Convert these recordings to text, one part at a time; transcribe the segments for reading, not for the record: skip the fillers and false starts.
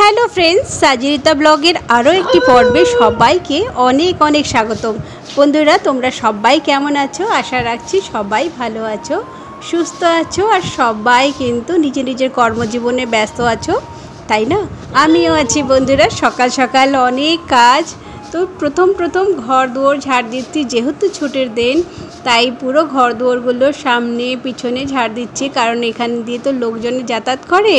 Hello friends, সাজিরিতা ব্লগের আরও একটি পর্বে সবাইকে অনেক অনেক স্বাগতম। বন্ধুরা, তোমরা সবাই কেমন আছো? আশা রাখছি সবাই ভালো আছো, সুস্থ আছো, আর সবাই কিন্তু নিজের নিজের কর্মজীবনে ব্যস্ত আছো, তাই না? আমিও আছি বন্ধুরা। সকাল সকাল অনেক কাজ। তো প্রথম ঘর দুয়ার ঝাড় দিচ্ছি, যেহেতু ছুটির দিন তাই পুরো ঘর দুয়ারগুলো সামনে পিছনে ঝাড় দিচ্ছি, কারণ এখান দিয়ে তো লোকজন যাতায়াত করে।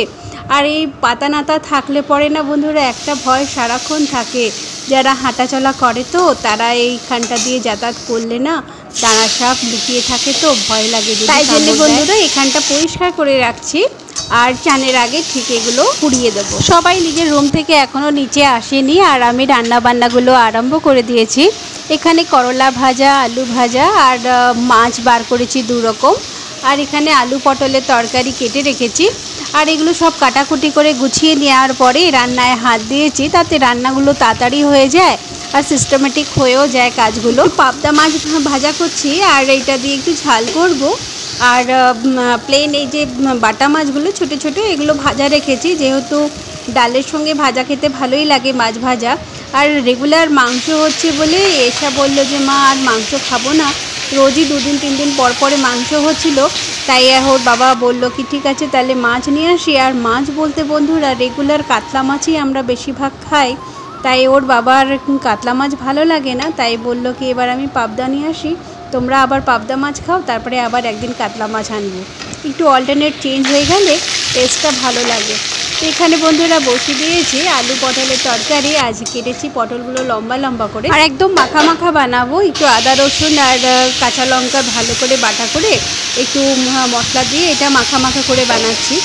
আর এই পাতা নাতা থাকলে পরে না বন্ধুরা একটা ভয় সারাক্ষণ থাকে, যারা হাঁটাচলা করে তো তারা এইখানটা দিয়ে যাতায়াত করলে না দানা সাপ লুকিয়ে থাকে, তো ভয় লাগে। তাই জন্য বন্ধুরা এখানটা পরিষ্কার করে রাখছি, আর চানের আগে ঠিক এগুলো পুড়িয়ে দেবো। সবাই নিজের রুম থেকে এখনও নিচে আসেনি, আর আমি রান্না বান্নাগুলো আরম্ভ করে দিয়েছি। এখানে করলা ভাজা, আলু ভাজা আর মাছ বার করেছি 2 রকম, আর এখানে আলু পটলের তরকারি কেটে রেখেছি। আর এগুলো সব কাটাকুটি করে গুছিয়ে নেওয়ার পরে রান্নায় হাত দিয়েছি, তাতে রান্নাগুলো তাড়াতাড়ি হয়ে যায় আর সিস্টেমেটিক হয়েও যায় কাজগুলো। পাবদা মাছ ভাজা করছি, আর এইটা দিয়ে একটু ঝাল করব। আর প্লেন এই যে বাটা মাছগুলো ছোট ছোট এগুলো ভাজা রেখেছি, যেহেতু ডালের সঙ্গে ভাজা খেতে ভালোই লাগে মাছ ভাজা। আর রেগুলার মাংস হচ্ছে বলে এসা বললো যে মা আর মাংস খাবো না, রোজই 2 দিন 3 দিন পর পরে মাংস হচ্ছিলো। তাই ওর বাবা বলল কি ঠিক আছে তাহলে মাছ নিয়ে আসি। আর মাছ বলতে বন্ধুরা রেগুলার কাতলা মাছই আমরা বেশিরভাগ খাই, তাই ওর বাবার কাতলা মাছ ভালো লাগে না, তাই বলল কি এবার আমি পাবদা নিয়ে আসি, তোমরা আবার পাবদা মাছ খাও, তারপরে আবার একদিন কাতলা মাছ আনবো। একটু অল্টারনেট চেঞ্জ হয়ে গেলে টেস্টটা ভালো লাগে। তো এখানে বন্ধুরা বসিয়ে দিয়েছি আলু পটলের তরকারি। আজ কেটেছি পটলগুলো লম্বা লম্বা করে, আর একদম মাখা মাখা বানাবো। একটু আদা রসুন আর কাঁচা লঙ্কা ভালো করে বাটা করে একটু মশলা দিয়ে এটা মাখা মাখা করে বানাচ্ছি।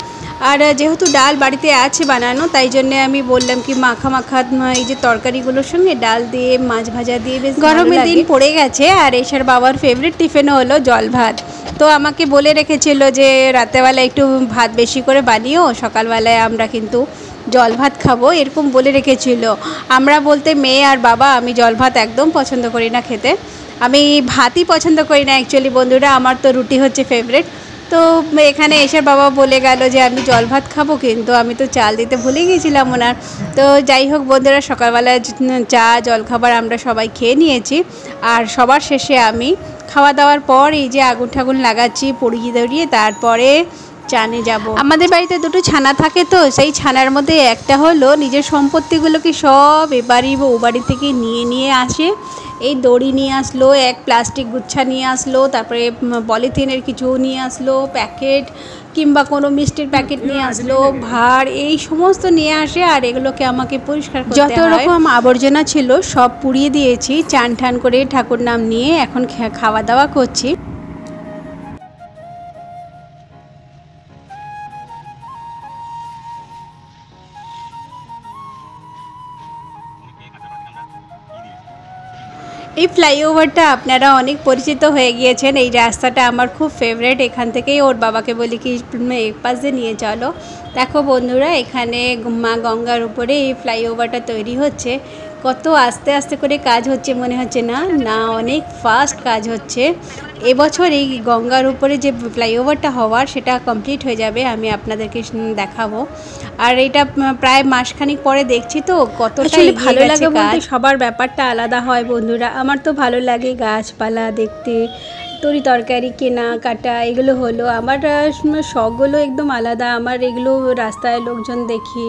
আর যেহেতু ডাল বাড়িতে আছে বানানো, তাই জন্যে আমি বললাম কি মাখা মাখা এই যে তরকারিগুলোর সঙ্গে ডাল দিয়ে মাছ ভাজা দিয়ে বেশ। গরমের দিন পড়ে গেছে, আর এসার বাবার ফেভারিট টিফিনও হলো জল ভাত। তো আমাকে বলে রেখেছিল যে রাতেরবেলা একটু ভাত বেশি করে বানিও, সকালবেলায় আমরা কিন্তু জল ভাত খাবো, এরকম বলে রেখেছিল। আমরা বলতে মেয়ে আর বাবা, আমি জল ভাত একদম পছন্দ করি না খেতে, আমি ভাতই পছন্দ করি না অ্যাকচুয়ালি বন্ধুরা, আমার তো রুটি হচ্ছে ফেভারিট। তো এখানে এসে বাবা বলে গেল যে আমি জল ভাত খাবো, কিন্তু আমি তো চাল দিতে ভুলে গিয়েছিলাম ওনার। তো যাই হোক বন্ধুরা, সকালবেলায় চা জলখাবার আমরা সবাই খেয়ে নিয়েছি, আর সবার শেষে আমি খাওয়া দাওয়ার পর এই যে আগুন ঠাগুন লাগাচ্ছি পড়িয়ে দড়িয়ে, তারপরে চানে যাব। আমাদের বাড়িতে 2টো ছানা থাকে, তো সেই ছানার মধ্যে একটা হলো নিজের সম্পত্তিগুলোকে সব এ বাড়ি ও বাড়ি থেকে নিয়ে আসে। এই দড়ি নিয়ে আসলো, এক প্লাস্টিক গুচ্ছা নিয়ে আসলো, তারপরে পলিথিনের কিছু নিয়ে আসলো, প্যাকেট কিংবা কোনো মিষ্টির প্যাকেট নিয়ে আসলো, ভাঁড়, এই সমস্ত নিয়ে আসে। আর এগুলোকে আমাকে পরিষ্কার করতে হয়। যত রকম আবর্জনা ছিল সব পুড়িয়ে দিয়েছি, চান ঠান করে ঠাকুর নাম নিয়ে এখন খাওয়া দাওয়া করছি। এই ফ্লাইওভারটা আপনারা অনেক পরিচিত হয়ে গিয়েছেন, এই রাস্তাটা আমার খুব ফেভারিট। এখান থেকেই ওর বাবাকে বলি কি এক পাশে নিয়ে চলো। দেখো বন্ধুরা, এখানে মা গঙ্গার উপরে এই ফ্লাইওভারটা তৈরি হচ্ছে। কত আস্তে আস্তে করে কাজ হচ্ছে মনে হচ্ছে না, না অনেক ফাস্ট কাজ হচ্ছে। এবছর এই গঙ্গার উপরে যে ফ্লাইওভারটা হওয়ার সেটা কমপ্লিট হয়ে যাবে, আমি আপনাদেরকে দেখাবো। আর এটা প্রায় মাসখানিক পরে দেখছি, তো কতটাই ভালো লাগে। বলতে সবার ব্যাপারটা আলাদা হয় বন্ধুরা, আমার তো ভালো লাগে গাছপালা দেখতে, তরি তরকারি কেনা কাটা, এগুলো হলো আমার শখগুলো একদম আলাদা। আমার এগুলো রাস্তায় লোকজন দেখি,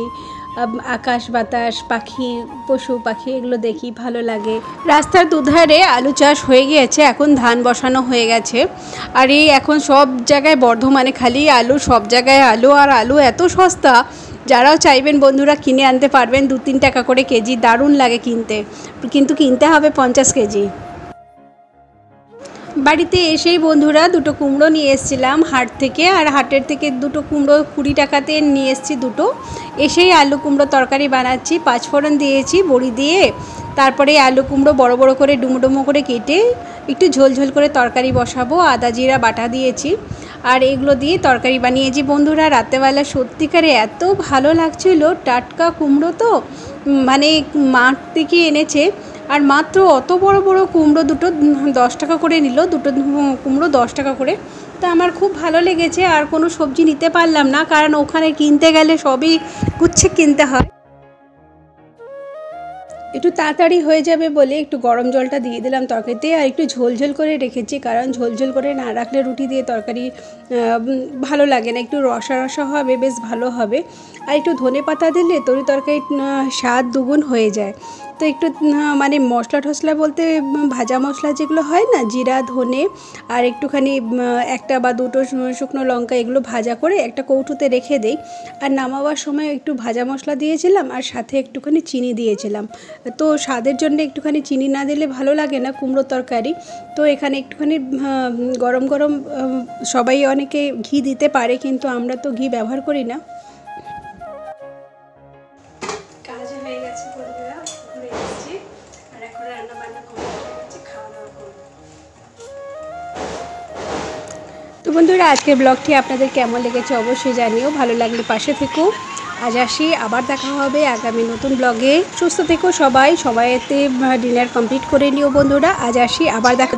আকাশ বাতাস, পাখি, পশু পাখি, এগুলো দেখি ভালো লাগে। রাস্তার দুধারে আলু চাষ হয়ে গিয়েছে, এখন ধান বসানো হয়ে গেছে। আর এই এখন সব জায়গায় বর্ধমানে খালি আলু, সব জায়গায় আলু, আর আলু এত সস্তা, যারাও চাইবেন বন্ধুরা কিনে আনতে পারবেন। 2-3 টাকা করে কেজি, দারুণ লাগে কিনতে, কিন্তু কিনতে হবে 50 কেজি। বাড়িতে এসেই বন্ধুরা 2টো কুমড়ো নিয়ে এসেছিলাম হাট থেকে, আর হাটের থেকে 2টো কুমড়ো 20 টাকাতে নিয়ে এসেছি 2টো। এসেই আলু কুমড়ো তরকারি বানাচ্ছি, 5 ফোড়ন দিয়েছি বড়ি দিয়ে, তারপরে আলু কুমড়ো বড় বড় করে ডুমো ডুমো করে কেটে একটু ঝোল ঝোল করে তরকারি বসাবো, আদা জিরা বাটা দিয়েছি, আর এগুলো দিয়ে তরকারি বানিয়েছি বন্ধুরা। রাতেরবেলা সত্যিকারে এত ভালো লাগছিল, টাটকা কুমড়ো তো মানে মাঠ থেকে এনেছে, আর মাত্র অত বড় বড় কুমড়ো, 2টো 10 টাকা করে নিল, 2টো কুমড়ো 10 টাকা করে। তো আমার খুব ভালো লেগেছে। আর কোনো সবজি নিতে পারলাম না, কারণ ওখানে কিনতে গেলে সবই গুচ্ছে কিনতে হয়। একটু তাড়াতাড়ি হয়ে যাবে বলে একটু গরম জলটা দিয়ে দিলাম তরকারিতে, আর একটু ঝোলঝোল করে রেখেছি, কারণ ঝোলঝোল করে না রাখলে রুটি দিয়ে তরকারি ভালো লাগে না, একটু রসা রসা হবে, বেশ ভালো হবে। আর একটু ধনে পাতা দিলে তরকারির স্বাদ দুগুণ হয়ে যায়। তো একটু মানে মশলা টশলা বলতে ভাজা মশলা যেগুলো হয় না, জিরা ধনে আর একটুখানি একটা বা দুটো শুকনো লঙ্কা, এগুলো ভাজা করে একটা কৌটোতে রেখে দেই। আর নামাবার সময় একটু ভাজা মশলা দিয়েছিলাম আর সাথে একটুখানি চিনি দিয়েছিলাম। তো স্বাদের জন্য একটুখানি চিনি না দিলে ভালো লাগে না কুমড়ো তরকারি। তো এখানে একটুখানি গরম গরম, সবাই অনেকে ঘি দিতে পারে কিন্তু আমরা তো ঘি ব্যবহার করি না। কাজ হয়ে গেছে বন্ধুরা, ঘুরে এসেছি আর এখন রান্না বান্না কমপ্লিট হয়ে গেছে, খাওয়া দাওয়া করব। তো বন্ধুরা, আজকের ব্লগটি আপনাদের কেমন লেগেছে অবশ্যই জানিও, ভালো লাগলে পাশে থেকো। আজ আসি, আবার দেখা হবে আগামী নতুন ব্লগে। সুস্থ থেকো সবাই, সবাইতে ডিনার কমপ্লিট করে নিও বন্ধুরা। আজ আসি, আবার দেখা